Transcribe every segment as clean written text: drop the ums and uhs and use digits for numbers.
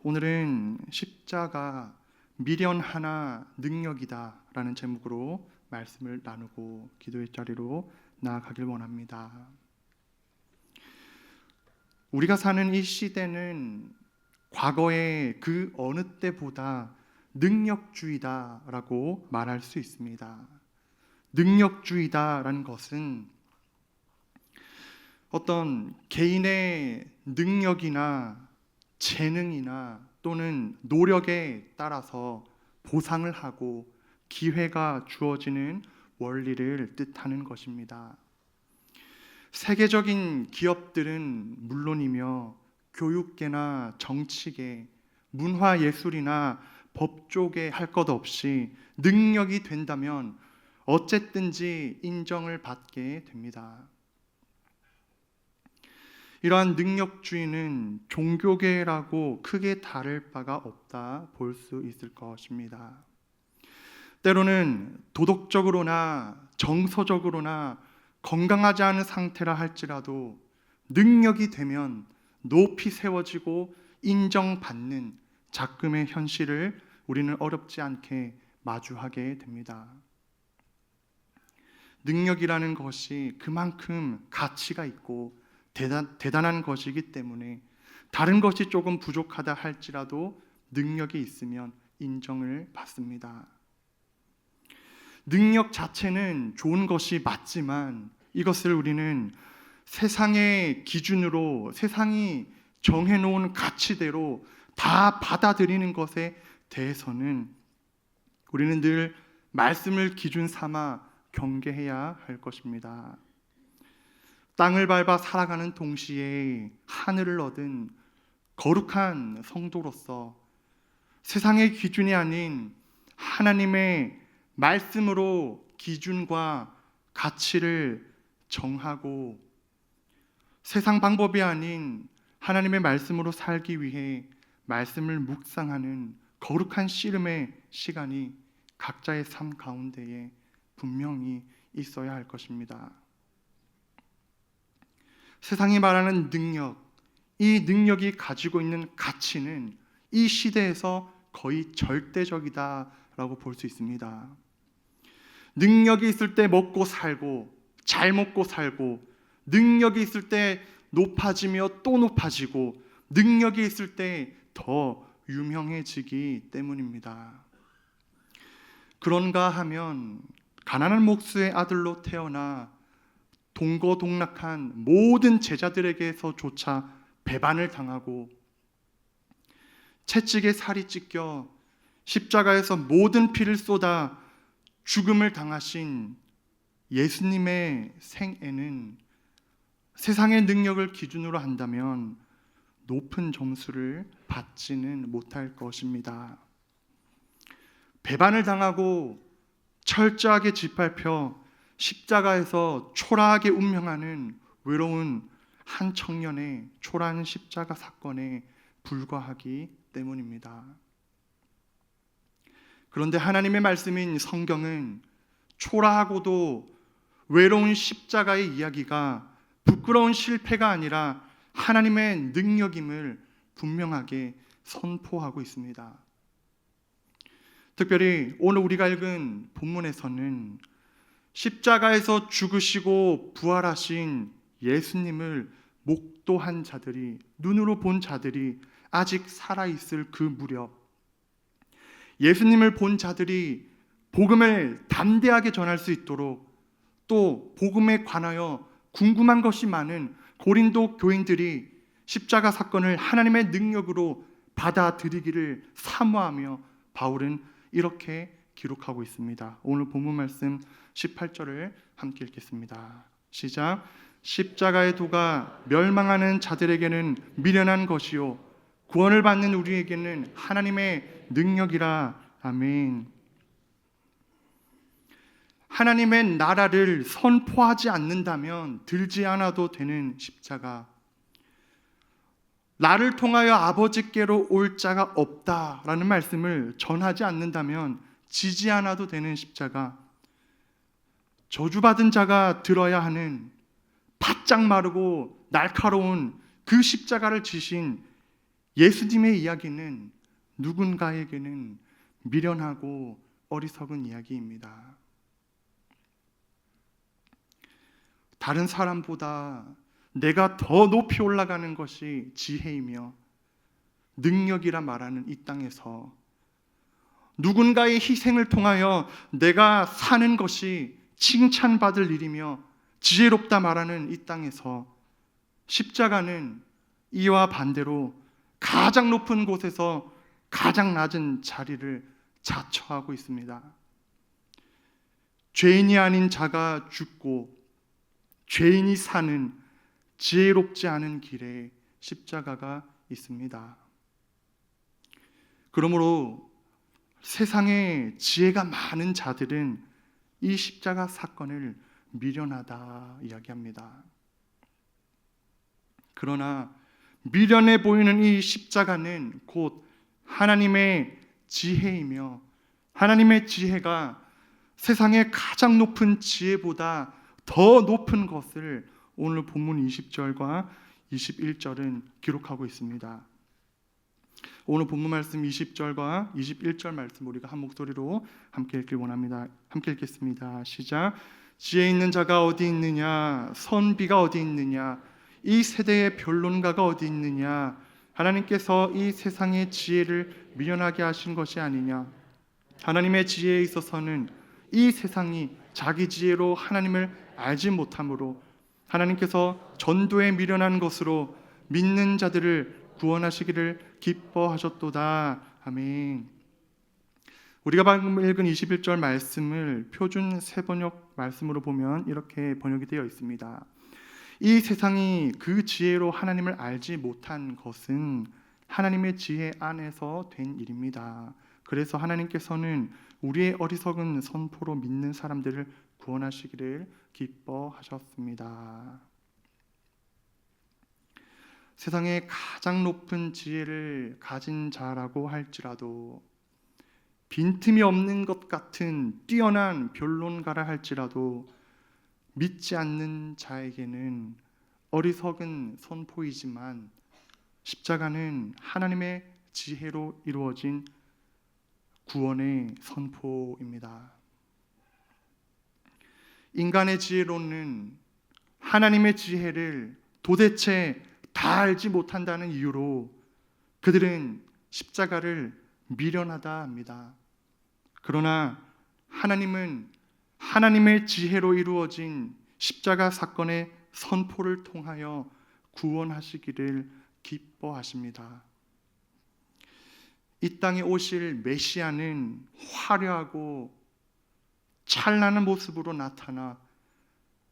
오늘은 십자가 미련 하나 능력이다 라는 제목으로 말씀을 나누고 기도의 자리로 나아가길 원합니다. 우리가 사는 이 시대는 과거의 그 어느 때보다 능력주의다라고 말할 수 있습니다. 능력주의다라는 것은 어떤 개인의 능력이나 재능이나 또는 노력에 따라서 보상을 하고 기회가 주어지는 원리를 뜻하는 것입니다. 세계적인 기업들은 물론이며 교육계나 정치계, 문화예술이나 법조계 할 것 없이 능력이 된다면 어쨌든지 인정을 받게 됩니다. 이러한 능력주의는 종교계라고 크게 다를 바가 없다 볼 수 있을 것입니다. 때로는 도덕적으로나 정서적으로나 건강하지 않은 상태라 할지라도 능력이 되면 높이 세워지고 인정받는 작금의 현실을 우리는 어렵지 않게 마주하게 됩니다. 능력이라는 것이 그만큼 가치가 있고 대단한 것이기 때문에 다른 것이 조금 부족하다 할지라도 능력이 있으면 인정을 받습니다. 능력 자체는 좋은 것이 맞지만 이것을 우리는 세상의 기준으로 세상이 정해놓은 가치대로 다 받아들이는 것에 대해서는 우리는 늘 말씀을 기준 삼아 경계해야 할 것입니다. 땅을 밟아 살아가는 동시에 하늘을 얻은 거룩한 성도로서 세상의 기준이 아닌 하나님의 말씀으로 기준과 가치를 정하고 세상 방법이 아닌 하나님의 말씀으로 살기 위해 말씀을 묵상하는 거룩한 씨름의 시간이 각자의 삶 가운데에 분명히 있어야 할 것입니다. 세상이 말하는 능력, 이 능력이 가지고 있는 가치는 이 시대에서 거의 절대적이다라고 볼 수 있습니다. 능력이 있을 때 먹고 살고 잘 먹고 살고 능력이 있을 때 높아지며 또 높아지고 능력이 있을 때 더 유명해지기 때문입니다. 그런가 하면 가난한 목수의 아들로 태어나 동거동락한 모든 제자들에게서조차 배반을 당하고 채찍에 살이 찢겨 십자가에서 모든 피를 쏟아 죽음을 당하신 예수님의 생애는 세상의 능력을 기준으로 한다면 높은 점수를 받지는 못할 것입니다. 배반을 당하고 철저하게 짓밟혀 십자가에서 초라하게 운명하는 외로운 한 청년의 초라한 십자가 사건에 불과하기 때문입니다. 그런데 하나님의 말씀인 성경은 초라하고도 외로운 십자가의 이야기가 부끄러운 실패가 아니라 하나님의 능력임을 분명하게 선포하고 있습니다. 특별히 오늘 우리가 읽은 본문에서는 십자가에서 죽으시고 부활하신 예수님을 목도한 자들이, 눈으로 본 자들이 아직 살아있을 그 무렵 예수님을 본 자들이 복음을 담대하게 전할 수 있도록 또 복음에 관하여 궁금한 것이 많은 고린도 교인들이 십자가 사건을 하나님의 능력으로 받아들이기를 사모하며 바울은 이렇게 기록하고 있습니다. 오늘 본문 말씀 18절을 함께 읽겠습니다. 시작. 십자가의 도가 멸망하는 자들에게는 미련한 것이요 구원을 받는 우리에게는 하나님의 능력이라. 아멘. 하나님의 나라를 선포하지 않는다면 들지 않아도 되는 십자가, 나를 통하여 아버지께로 올 자가 없다라는 말씀을 전하지 않는다면 지지 않아도 되는 십자가, 저주받은 자가 들어야 하는 바짝 마르고 날카로운 그 십자가를 지신 예수님의 이야기는 누군가에게는 미련하고 어리석은 이야기입니다. 다른 사람보다 내가 더 높이 올라가는 것이 지혜이며 능력이라 말하는 이 땅에서 누군가의 희생을 통하여 내가 사는 것이 칭찬받을 일이며 지혜롭다 말하는 이 땅에서 십자가는 이와 반대로 가장 높은 곳에서 가장 낮은 자리를 자처하고 있습니다. 죄인이 아닌 자가 죽고 죄인이 사는 지혜롭지 않은 길에 십자가가 있습니다. 그러므로 세상에 지혜가 많은 자들은 이 십자가 사건을 미련하다 이야기합니다. 그러나 미련해 보이는 이 십자가는 곧 하나님의 지혜이며 하나님의 지혜가 세상의 가장 높은 지혜보다 더 높은 것을 오늘 본문 20절과 21절은 기록하고 있습니다. 오늘 본문 말씀 20절과 21절 말씀 우리가 한 목소리로 함께 읽길 원합니다. 함께 읽겠습니다. 시작. 지혜 있는 자가 어디 있느냐? 선비가 어디 있느냐? 이 세대의 변론가가 어디 있느냐? 하나님께서 이 세상의 지혜를 미련하게 하신 것이 아니냐? 하나님의 지혜에 있어서는 이 세상이 자기 지혜로 하나님을 알지 못하므로 하나님께서 전도에 미련한 것으로 믿는 자들을 구원하시기를 기뻐하셨도다. 아멘. 우리가 방금 읽은 21절 말씀을 표준 세번역 말씀으로 보면 이렇게 번역이 되어 있습니다. 이 세상이 그 지혜로 하나님을 알지 못한 것은 하나님의 지혜 안에서 된 일입니다. 그래서 하나님께서는 우리의 어리석은 선포로 믿는 사람들을 구원하시기를 기뻐하셨습니다. 세상에 가장 높은 지혜를 가진 자라고 할지라도 빈틈이 없는 것 같은 뛰어난 변론가라 할지라도 믿지 않는 자에게는 어리석은 선포이지만 십자가는 하나님의 지혜로 이루어진 구원의 선포입니다. 인간의 지혜로는 하나님의 지혜를 도대체 다 알지 못한다는 이유로 그들은 십자가를 미련하다 합니다. 그러나 하나님은 하나님의 지혜로 이루어진 십자가 사건의 선포를 통하여 구원하시기를 기뻐하십니다. 이 땅에 오실 메시아는 화려하고 찬란한 모습으로 나타나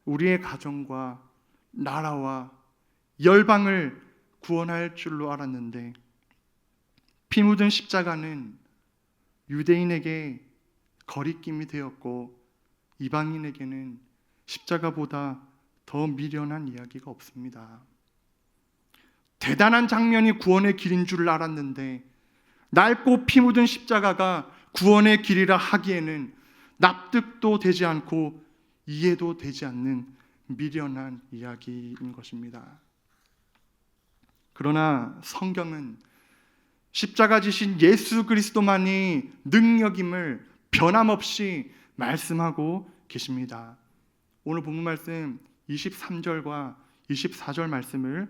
우리의 가정과 나라와 열방을 구원할 줄로 알았는데 피 묻은 십자가는 유대인에게 거리낌이 되었고 이방인에게는 십자가보다 더 미련한 이야기가 없습니다. 대단한 장면이 구원의 길인 줄 알았는데 낡고 피 묻은 십자가가 구원의 길이라 하기에는 납득도 되지 않고 이해도 되지 않는 미련한 이야기인 것입니다. 그러나 성경은 십자가 지신 예수 그리스도만이 능력임을 변함없이 말씀하고 계십니다. 오늘 본문 말씀 23절과 24절 말씀을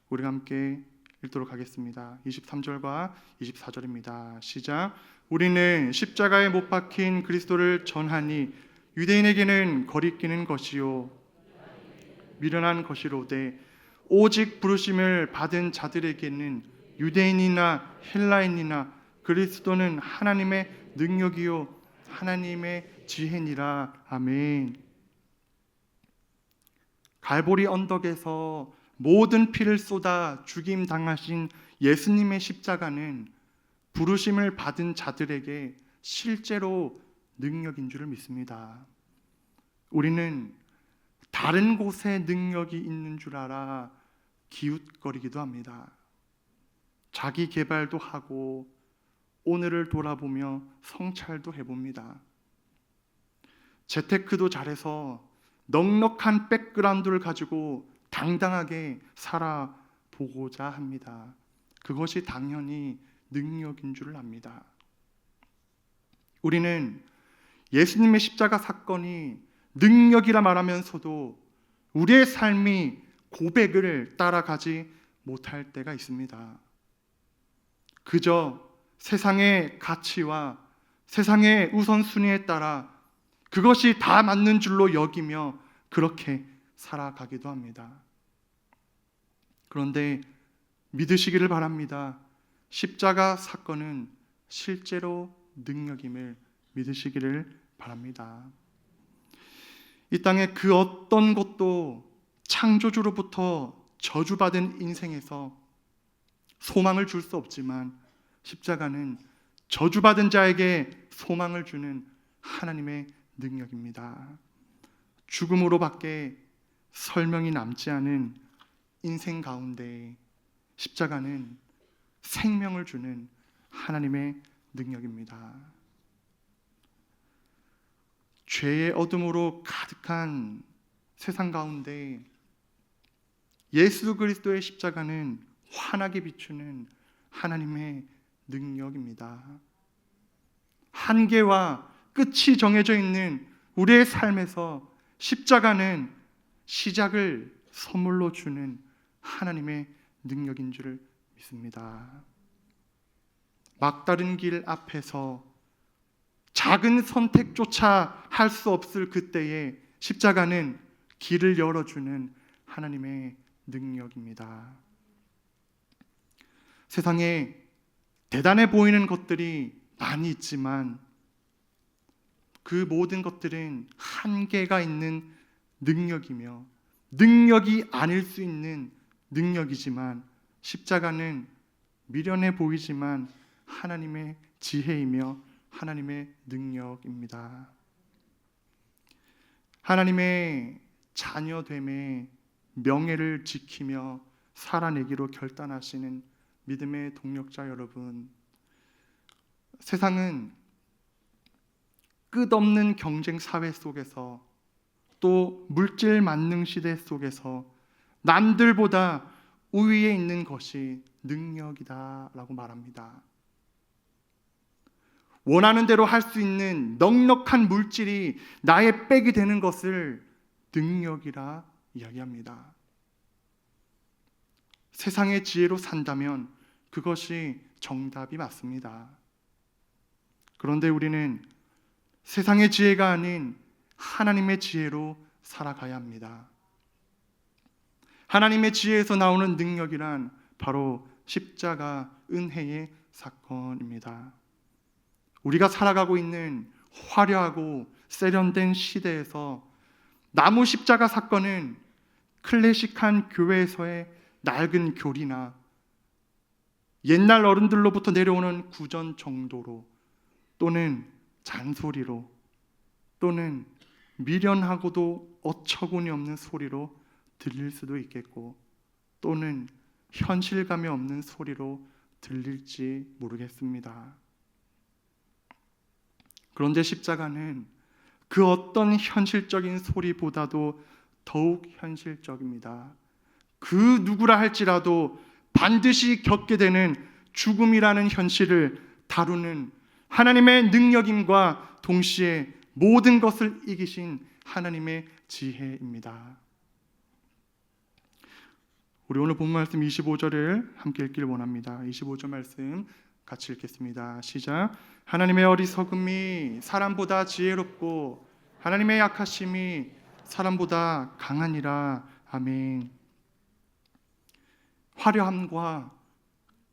우리가 함께 읽도록 하겠습니다. 23절과 24절입니다. 시작. 우리는 십자가에 못 박힌 그리스도를 전하니 유대인에게는 거리끼는 것이요 미련한 것이로되 오직 부르심을 받은 자들에게는 유대인이나 헬라인이나 그리스도는 하나님의 능력이요 하나님의 지혜니라. 아멘. 갈보리 언덕에서 모든 피를 쏟아 죽임 당하신 예수님의 십자가는 부르심을 받은 자들에게 실제로 능력인 줄을 믿습니다. 우리는 다른 곳에 능력이 있는 줄 알아 기웃거리기도 합니다. 자기 개발도 하고 오늘을 돌아보며 성찰도 해봅니다. 재테크도 잘해서 넉넉한 백그라운드를 가지고 당당하게 살아보고자 합니다. 그것이 당연히 능력인 줄 압니다. 우리는 예수님의 십자가 사건이 능력이라 말하면서도 우리의 삶이 고백을 따라가지 못할 때가 있습니다. 그저 세상의 가치와 세상의 우선순위에 따라 그것이 다 맞는 줄로 여기며 그렇게 살아가기도 합니다. 그런데 믿으시기를 바랍니다. 십자가 사건은 실제로 능력임을 믿으시기를 바랍니다. 이 땅에 그 어떤 것도 창조주로부터 저주받은 인생에서 소망을 줄 수 없지만 십자가는 저주받은 자에게 소망을 주는 하나님의 능력입니다. 죽음으로밖에 설명이 남지 않은 인생 가운데 십자가는 생명을 주는 하나님의 능력입니다. 죄의 어둠으로 가득한 세상 가운데 예수 그리스도의 십자가는 환하게 비추는 하나님의 능력입니다. 한계와 끝이 정해져 있는 우리의 삶에서 십자가는 시작을 선물로 주는 하나님의 능력인 줄 믿습니다. 막다른 길 앞에서 작은 선택조차 할 수 없을 그때에 십자가는 길을 열어주는 하나님의 능력입니다. 세상에 대단해 보이는 것들이 많이 있지만 그 모든 것들은 한계가 있는 능력이며 능력이 아닐 수 있는 능력이지만 십자가는 미련해 보이지만 하나님의 지혜이며 하나님의 능력입니다. 하나님의 자녀됨의 명예를 지키며 살아내기로 결단하시는 믿음의 동력자 여러분, 세상은 끝없는 경쟁 사회 속에서 또 물질 만능 시대 속에서 남들보다 우위에 있는 것이 능력이다라고 말합니다. 원하는 대로 할 수 있는 넉넉한 물질이 나의 백이 되는 것을 능력이라 이야기합니다. 세상의 지혜로 산다면 그것이 정답이 맞습니다. 그런데 우리는 세상의 지혜가 아닌 하나님의 지혜로 살아가야 합니다. 하나님의 지혜에서 나오는 능력이란 바로 십자가 은혜의 사건입니다. 우리가 살아가고 있는 화려하고 세련된 시대에서 나무 십자가 사건은 클래식한 교회에서의 낡은 교리나 옛날 어른들로부터 내려오는 구전 정도로 또는 잔소리로 또는 미련하고도 어처구니 없는 소리로 들릴 수도 있겠고 또는 현실감이 없는 소리로 들릴지 모르겠습니다. 그런데 십자가는 그 어떤 현실적인 소리보다도 더욱 현실적입니다. 그 누구라 할지라도 반드시 겪게 되는 죽음이라는 현실을 다루는 하나님의 능력임과 동시에 모든 것을 이기신 하나님의 지혜입니다. 우리 오늘 본 말씀 25절을 함께 읽기를 원합니다. 25절 말씀 같이 읽겠습니다. 시작. 하나님의 어리석음이 사람보다 지혜롭고 하나님의 약하심이 사람보다 강하니라. 아멘. 화려함과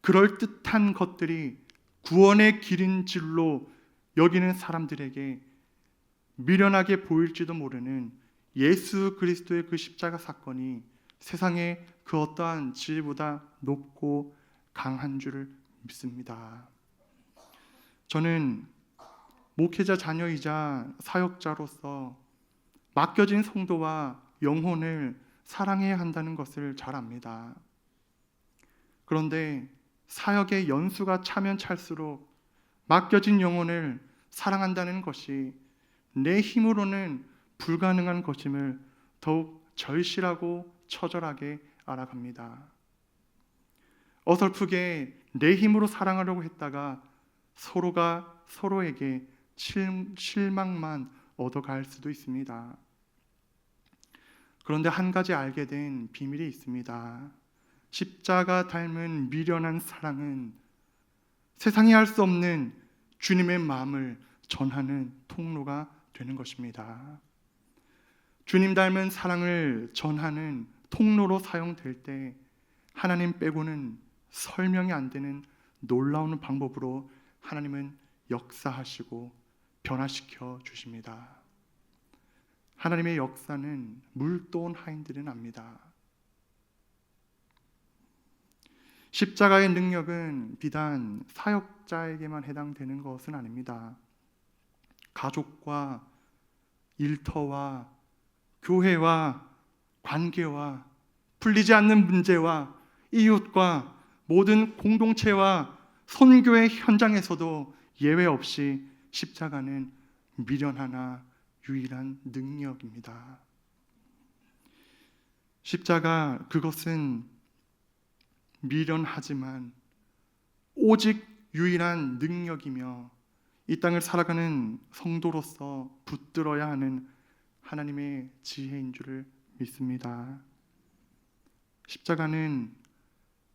그럴듯한 것들이 구원의 길인 줄로 여기는 사람들에게 미련하게 보일지도 모르는 예수 그리스도의 그 십자가 사건이 세상의 그 어떠한 지혜보다 높고 강한 줄을 믿습니다. 저는 목회자 자녀이자 사역자로서 맡겨진 성도와 영혼을 사랑해야 한다는 것을 잘 압니다. 그런데 사역의 연수가 차면 찰수록 맡겨진 영혼을 사랑한다는 것이 내 힘으로는 불가능한 것임을 더욱 절실하고 처절하게 알아갑니다. 어설프게 내 힘으로 사랑하려고 했다가 서로가 서로에게 실망만 얻어갈 수도 있습니다. 그런데 한 가지 알게 된 비밀이 있습니다. 십자가 닮은 미련한 사랑은 세상이 할 수 없는 주님의 마음을 전하는 통로가 되는 것입니다. 주님 닮은 사랑을 전하는 통로로 사용될 때 하나님 빼고는 설명이 안 되는 놀라운 방법으로 하나님은 역사하시고 변화시켜 주십니다. 하나님의 역사는 물도온 하인들은 압니다. 십자가의 능력은 비단 사역자에게만 해당되는 것은 아닙니다. 가족과 일터와 교회와 관계와 풀리지 않는 문제와 이웃과 모든 공동체와 선교의 현장에서도 예외 없이 십자가는 미련하나 유일한 능력입니다. 십자가, 그것은 미련하지만 오직 유일한 능력이며 이 땅을 살아가는 성도로서 붙들어야 하는 하나님의 지혜인 줄을 믿습니다. 십자가는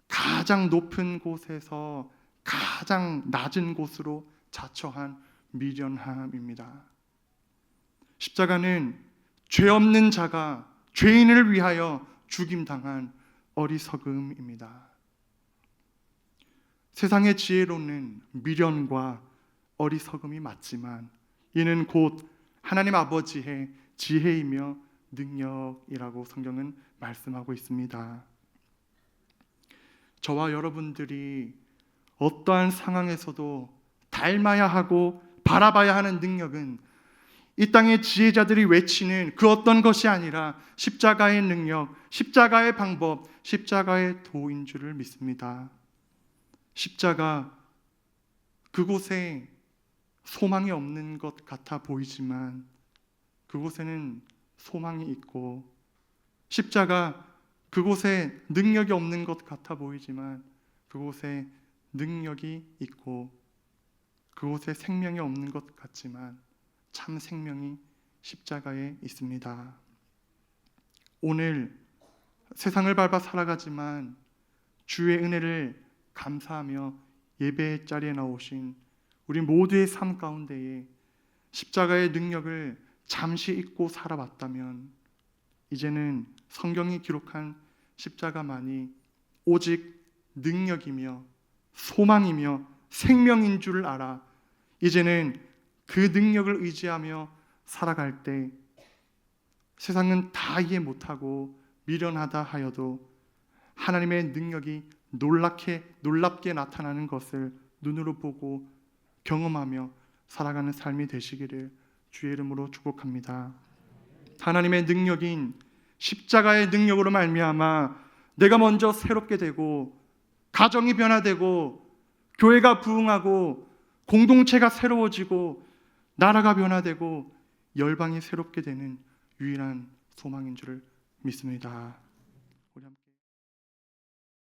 가장 높은 곳에서 가장 낮은 곳으로 자처한 미련함입니다. 십자가는 죄 없는 자가 죄인을 위하여 죽임당한 어리석음입니다. 세상의 지혜로는 미련과 어리석음이 맞지만 이는 곧 하나님 아버지의 지혜이며 능력이라고 성경은 말씀하고 있습니다. 저와 여러분들이 어떠한 상황에서도 닮아야 하고 바라봐야 하는 능력은 이 땅의 지혜자들이 외치는 그 어떤 것이 아니라 십자가의 능력, 십자가의 방법, 십자가의 도인 줄을 믿습니다. 십자가, 그곳에 소망이 없는 것 같아 보이지만 그곳에는 소망이 있고, 십자가, 그곳에 능력이 없는 것 같아 보이지만 그곳에 능력이 있고, 그곳에 생명이 없는 것 같지만 참 생명이 십자가에 있습니다. 오늘 세상을 밟아 살아가지만 주의 은혜를 감사하며 예배의 자리에 나오신 우리 모두의 삶 가운데에 십자가의 능력을 잠시 잊고 살아왔다면 이제는 성경이 기록한 십자가만이 오직 능력이며 소망이며 생명인 줄을 알아 이제는 그 능력을 의지하며 살아갈 때 세상은 다 이해 못하고 미련하다 하여도 하나님의 능력이 놀랍게 나타나는 것을 눈으로 보고 경험하며 살아가는 삶이 되시기를 주의 이름으로 축복합니다. 하나님의 능력인 십자가의 능력으로 말미암아 내가 먼저 새롭게 되고 가정이 변화되고 교회가 부흥하고 공동체가 새로워지고 나라가 변화되고 열방이 새롭게 되는 유일한 소망인 줄을 믿습니다.